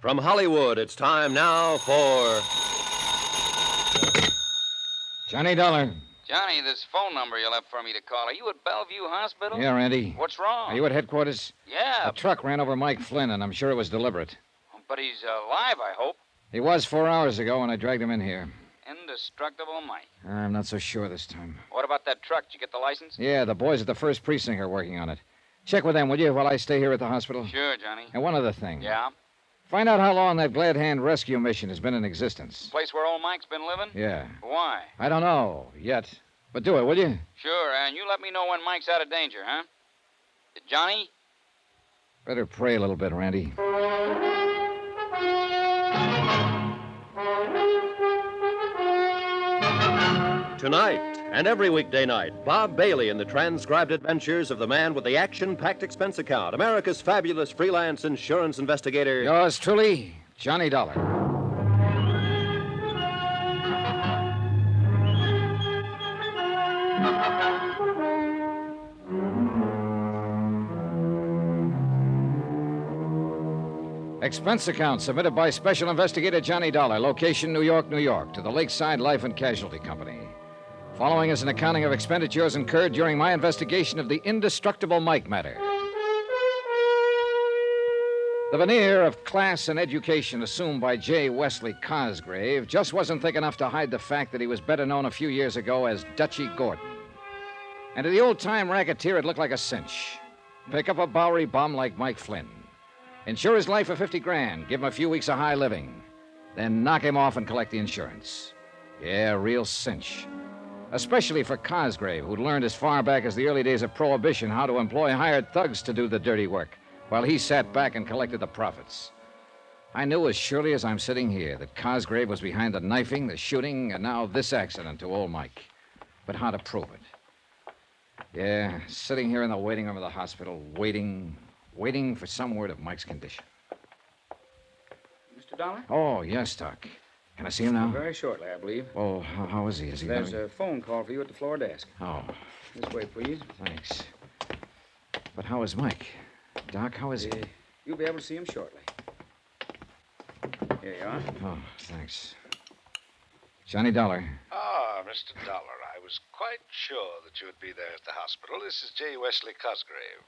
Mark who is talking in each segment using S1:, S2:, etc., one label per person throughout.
S1: From Hollywood, it's time now for...
S2: Johnny Dollar.
S3: Johnny, this phone number you left for me to call. Are you at Bellevue Hospital?
S2: Yeah, Randy.
S3: What's wrong?
S2: Are you at headquarters?
S3: Yeah.
S2: A truck ran over Mike Flynn, and I'm sure it was deliberate.
S3: But he's alive, I hope.
S2: He was 4 hours ago when I dragged him in here.
S3: Indestructible Mike.
S2: I'm not so sure this time.
S3: What about that truck? Did you get the license?
S2: Yeah, the boys at the first precinct are working on it. Check with them, will you, while I stay here at the hospital?
S3: Sure, Johnny.
S2: And one other thing.
S3: Yeah?
S2: Find out how long that Glad Hand rescue mission has been in existence.
S3: Place where old Mike's been living?
S2: Yeah.
S3: Why?
S2: I don't know yet. But do it, will you?
S3: Sure, and you let me know when Mike's out of danger, huh? Johnny?
S2: Better pray a little bit, Randy.
S1: Tonight and every weekday night, Bob Bailey in the transcribed adventures of the man with the action-packed expense account, America's fabulous freelance insurance investigator.
S2: Yours truly, Johnny Dollar. Expense account submitted by Special Investigator Johnny Dollar, location New York, New York, to the Lakeside Life and Casualty Company. Following is an accounting of expenditures incurred during my investigation of the Indestructible Mike matter. The veneer of class and education assumed by J. Wesley Cosgrave just wasn't thick enough to hide the fact that he was better known a few years ago as Dutchy Gordon. And to the old-time racketeer, it looked like a cinch. Pick up a Bowery bum like Mike Flynn. Insure his life for $50,000, give him a few weeks of high living. Then knock him off and collect the insurance. Yeah, real cinch. Especially for Cosgrave, who'd learned as far back as the early days of Prohibition how to employ hired thugs to do the dirty work, while he sat back and collected the profits. I knew as surely as I'm sitting here that Cosgrave was behind the knifing, the shooting, and now this accident to old Mike. But how to prove it? Yeah, sitting here in the waiting room of the hospital, waiting for some word of Mike's condition.
S4: Mr. Dollar?
S2: Oh, yes, Doc. Can I see him now?
S4: Very shortly, I believe.
S2: Oh, how is he? Is he
S4: There's
S2: gonna...
S4: a phone call for you at the floor desk.
S2: Oh,
S4: This way, please.
S2: thanks. But how is Mike? Doc, how is he?
S4: You'll be able to see him shortly. Here you are.
S2: Oh, thanks. Johnny Dollar.
S5: Ah, Mr. Dollar, I was quite sure that you would be there at the hospital. This is J. Wesley Cosgrave.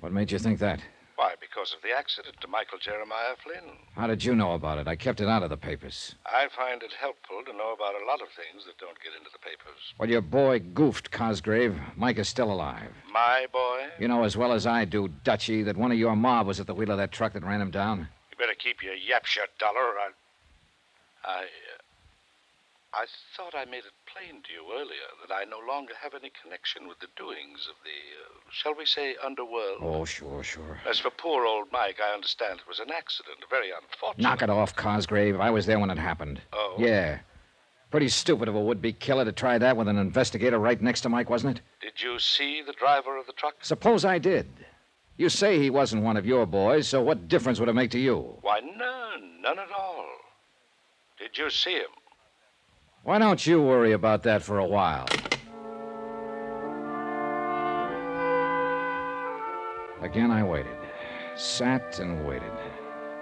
S2: What made you think that?
S5: Why, because of the accident to Michael Jeremiah Flynn.
S2: How did you know about it? I kept it out of the papers.
S5: I find it helpful to know about a lot of things that don't get into the papers.
S2: Well, your boy goofed, Cosgrave. Mike is still alive.
S5: My boy?
S2: You know as well as I do, Dutchy, that one of your mob was at the wheel of that truck that ran him down.
S5: You better keep your yap shut, Dollar, or I thought I made it plain to you earlier that I no longer have any connection with the doings of the, shall we say, underworld.
S2: Oh, sure.
S5: As for poor old Mike, I understand it was an accident, very unfortunate.
S2: Knock it off, Cosgrave. I was there when it happened.
S5: Oh?
S2: Yeah. Pretty stupid of a would-be killer to try that with an investigator right next to Mike, wasn't it?
S5: Did you see the driver of the truck?
S2: Suppose I did. You say he wasn't one of your boys, so what difference would it make to you?
S5: Why, none at all. Did you see him?
S2: Why don't you worry about that for a while? Again, I waited. Sat and waited.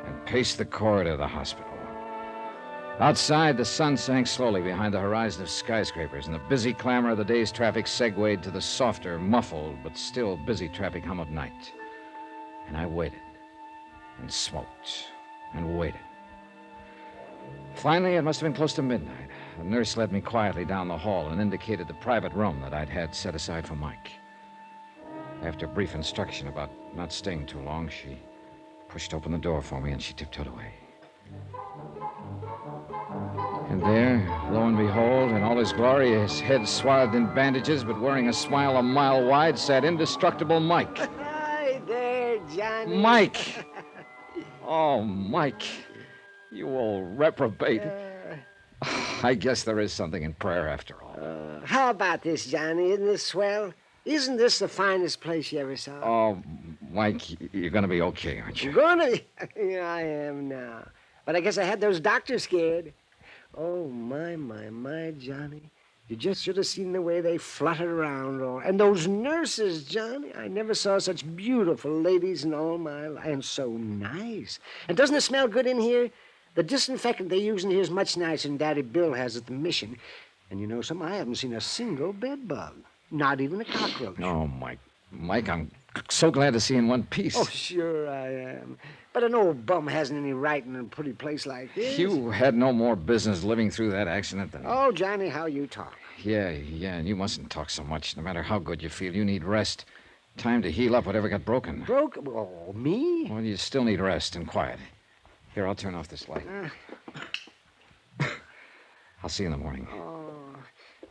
S2: And paced the corridor of the hospital. Outside, the sun sank slowly behind the horizon of skyscrapers, and the busy clamor of the day's traffic segued to the softer, muffled, but still busy traffic hum of night. And I waited. And smoked. And waited. Finally, it must have been close to midnight. The nurse led me quietly down the hall and indicated the private room that I'd had set aside for Mike. After brief instruction about not staying too long, she pushed open the door for me and she tiptoed away. And there, lo and behold, in all his glory, his head swathed in bandages but wearing a smile a mile wide, sat Indestructible Mike.
S6: Hi there, Johnny.
S2: Mike! Oh, Mike. You old reprobate. I guess there is something in prayer after all.
S6: How about this, Johnny? Isn't this swell? Isn't this the finest place you ever saw?
S2: Oh, Mike, you're going to be okay, aren't you?
S6: Gonna be? Yeah, I am now. But I guess I had those doctors scared. Oh, my, Johnny. You just should have seen the way they fluttered around. And those nurses, Johnny. I never saw such beautiful ladies in all my life. And so nice. And doesn't it smell good in here? The disinfectant they use in here is much nicer than Daddy Bill has at the mission. And you know something? I haven't seen a single bed bug. Not even a cockroach.
S2: Oh, Mike. Mike, I'm so glad to see you in one piece.
S6: Oh, sure I am. But an old bum hasn't any right in a pretty place like this.
S2: You had no more business living through that accident than...
S6: Oh, Johnny, how you talk.
S2: Yeah, and you mustn't talk so much. No matter how good you feel, you need rest. Time to heal up whatever got broken.
S6: Broke? Oh, me?
S2: Well, you still need rest and quiet. Here, I'll turn off this light. I'll see you in the morning.
S6: Oh,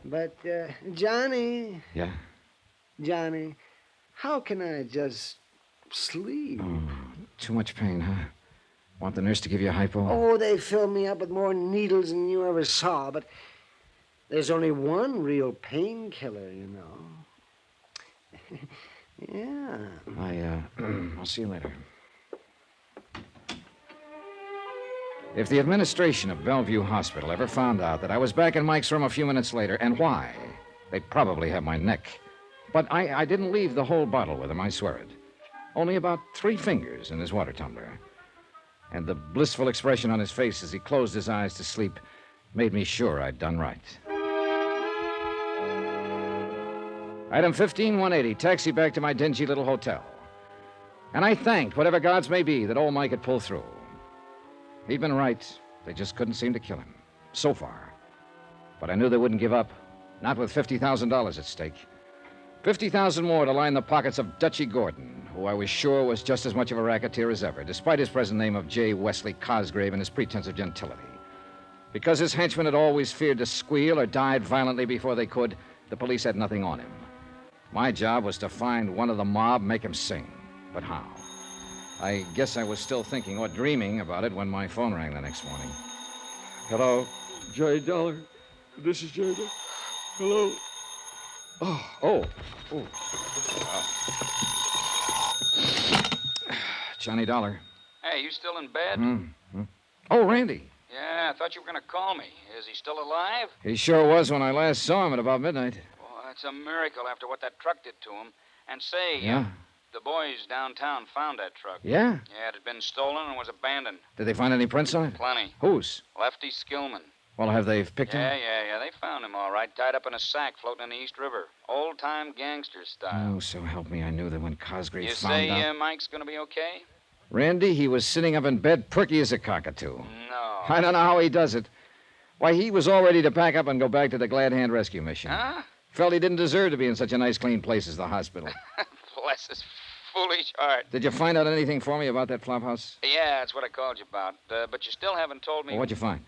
S6: but, Johnny...
S2: Yeah?
S6: Johnny, how can I just sleep?
S2: Oh, too much pain, huh? Want the nurse to give you a hypo?
S6: Oh, they filled me up with more needles than you ever saw, but there's only one real painkiller, you know. Yeah.
S2: I'll see you later. If the administration of Bellevue Hospital ever found out that I was back in Mike's room a few minutes later, and why, they'd probably have my neck. But I didn't leave the whole bottle with him, I swear it. Only about 3 fingers in his water tumbler. And the blissful expression on his face as he closed his eyes to sleep made me sure I'd done right. Item 15180, taxi back to my dingy little hotel. And I thanked whatever gods may be that old Mike had pulled through. He'd been right. They just couldn't seem to kill him. So far. But I knew they wouldn't give up. Not with $50,000 at stake. 50,000 more to line the pockets of Dutchy Gordon, who I was sure was just as much of a racketeer as ever, despite his present name of J. Wesley Cosgrave and his pretense of gentility. Because his henchmen had always feared to squeal or died violently before they could, the police had nothing on him. My job was to find one of the mob, make him sing. But how? I guess I was still thinking or dreaming about it when my phone rang the next morning.
S7: Hello, J. Dollar. This is J. Dollar. Hello.
S2: Oh. Johnny Dollar.
S3: Hey, you still in bed?
S2: Mm-hmm. Oh, Randy.
S3: Yeah, I thought you were going to call me. Is he still alive?
S2: He sure was when I last saw him at about midnight.
S3: Well, that's a miracle after what that truck did to him. And say,
S2: Yeah?
S3: the boys downtown found that truck.
S2: Yeah?
S3: Yeah, it had been stolen and was abandoned.
S2: Did they find any prints on it?
S3: Plenty.
S2: Whose?
S3: Lefty Skillman.
S2: Well, have they picked him?
S3: Yeah, they found him all right, tied up in a sack floating in the East River. Old-time gangster style.
S2: Oh, so help me, I knew that when Cosgrave
S3: You
S2: found
S3: say
S2: out...
S3: Mike's going to be okay?
S2: Randy, he was sitting up in bed perky as a cockatoo.
S3: No.
S2: I don't know how he does it. Why, he was all ready to pack up and go back to the Glad Hand Rescue Mission.
S3: Huh?
S2: Felt he didn't deserve to be in such a nice, clean place as the hospital.
S3: Bless his foolish heart.
S2: Did you find out anything for me about that flop house?
S3: Yeah, that's what I called you about. But you still haven't told me...
S2: Well, what'd you find?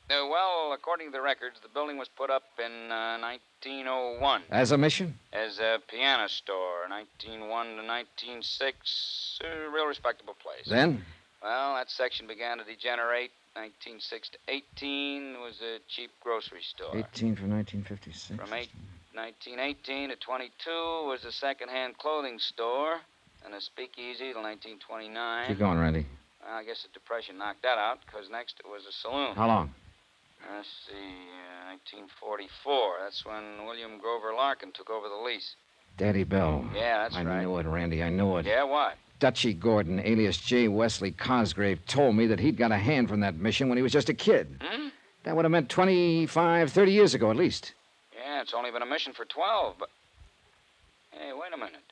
S3: Well, according to the records, the building was put up in 1901.
S2: As a mission?
S3: As a piano store, 1901 to 1906. A real respectable place.
S2: Then?
S3: Well, that section began to degenerate. 1906 to 18 was a cheap grocery store.
S2: 18 for 1956.
S3: From 1918 to 22 was a second-hand clothing store. And a speakeasy till 1929.
S2: Keep going, Randy.
S3: Well, I guess the Depression knocked that out, because next it was a saloon.
S2: How long?
S3: Let's see, 1944. That's when William Grover Larkin took over the lease.
S2: Daddy Bell.
S3: Yeah, that's right.
S2: I knew it, Randy. I knew it.
S3: Yeah, what?
S2: Dutchy Gordon, alias J. Wesley Cosgrave, told me that he'd got a hand from that mission when he was just a kid.
S3: Hmm?
S2: That would have meant 25, 30 years ago at least.
S3: Yeah, it's only been a mission for 12, but... Hey, wait a minute.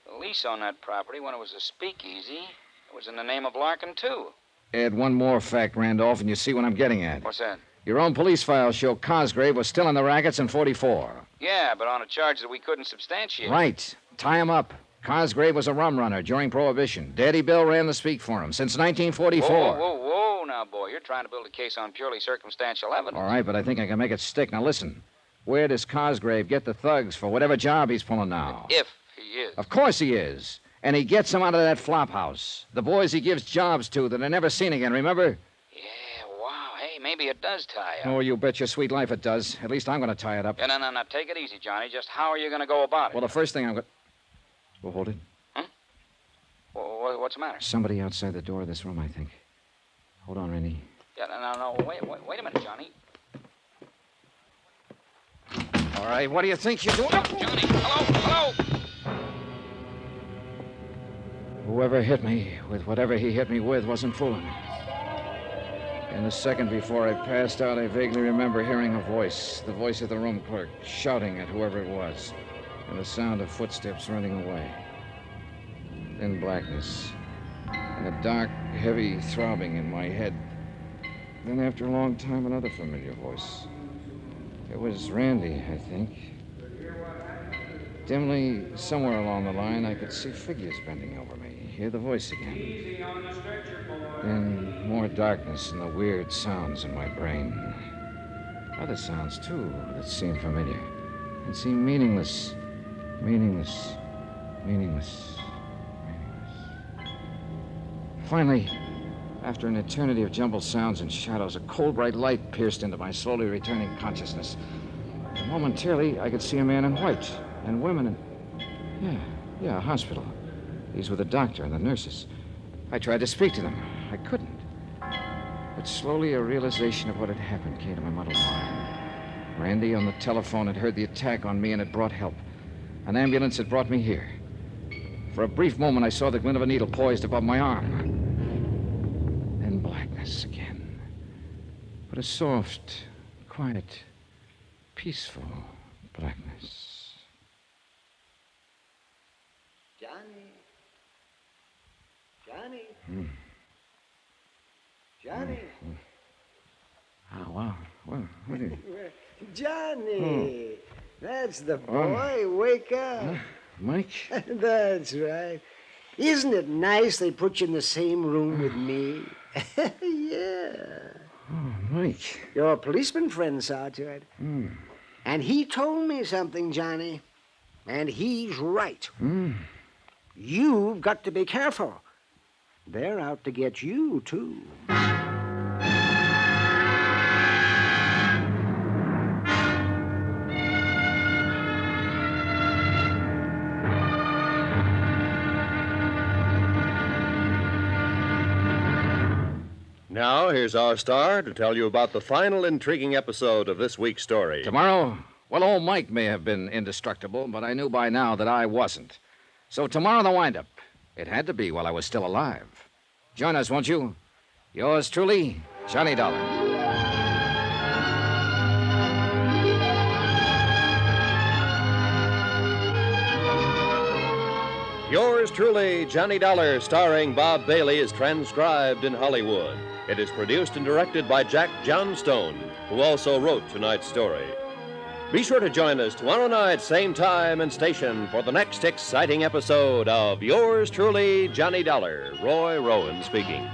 S3: The lease on that property, when it was a speakeasy, it was in the name of Larkin, too.
S2: Add one more fact, Randolph, and you see what I'm getting at.
S3: What's that?
S2: Your own police files show Cosgrave was still in the rackets in 44.
S3: Yeah, but on a charge that we couldn't substantiate.
S2: Right. Tie him up. Cosgrave was a rum runner during Prohibition. Daddy Bill ran the speak for him since 1944.
S3: Whoa, now, boy. You're trying to build a case on purely circumstantial evidence.
S2: All right, but I think I can make it stick. Now, listen. Where does Cosgrave get the thugs for whatever job he's pulling now?
S3: If he is.
S2: Of course he is. And he gets them out of that flop house. The boys he gives jobs to that are never seen again, remember?
S3: Yeah, wow. Hey, maybe it does tie up.
S2: Oh, you bet your sweet life it does. At least I'm going to tie it up.
S3: Yeah, no. Take it easy, Johnny. Just how are you going to go about it?
S2: Well, the first thing I'm going to... Well, hold it.
S3: Huh? Well, what's the matter?
S2: Somebody outside the door of this room, I think. Hold on, Randy.
S3: Yeah, no. Wait a minute, Johnny.
S2: All right, what do you think you're doing?
S3: Johnny, hello!
S2: Whoever hit me with whatever he hit me with wasn't fooling me. In the second before I passed out, I vaguely remember hearing a voice, the voice of the room clerk, shouting at whoever it was, and the sound of footsteps running away. Then blackness, and a dark, heavy throbbing in my head. Then, after a long time, another familiar voice. It was Randy, I think. Dimly, somewhere along the line, I could see figures bending over me, hear the voice again. Then more darkness and the weird sounds in my brain. Other sounds, too, that seemed familiar and seemed meaningless. Meaningless. Finally, after an eternity of jumbled sounds and shadows, a cold, bright light pierced into my slowly returning consciousness. And momentarily, I could see a man in white and women in... Yeah, a hospital. These were the doctor and the nurses. I tried to speak to them. I couldn't. But slowly a realization of what had happened came to my muddled mind. Randy on the telephone had heard the attack on me and had brought help. An ambulance had brought me here. For a brief moment, I saw the glint of a needle poised above my arm. Then blackness again. But a soft, quiet, peaceful blackness.
S6: Johnny. Johnny.
S2: Oh, wow. Well, what is...
S6: Johnny. That's the boy. Wake up.
S2: Mike?
S6: That's right. Isn't it nice they put you in the same room with me? Yeah.
S2: Oh, Mike.
S6: Your policeman friend saw to it. And he told me something, Johnny. And he's right. You've got to be careful. They're out to get you, too.
S1: Now, here's our star to tell you about the final intriguing episode of this week's story.
S2: Tomorrow? Well, old Mike may have been indestructible, but I knew by now that I wasn't. So tomorrow, the wind-up. It had to be while I was still alive. Join us, won't you? Yours truly, Johnny Dollar.
S1: Yours truly, Johnny Dollar, starring Bob Bailey, is transcribed in Hollywood. It is produced and directed by Jack Johnstone, who also wrote tonight's story. Be sure to join us tomorrow night, same time and station, for the next exciting episode of Yours truly, Johnny Dollar. Roy Rowan speaking.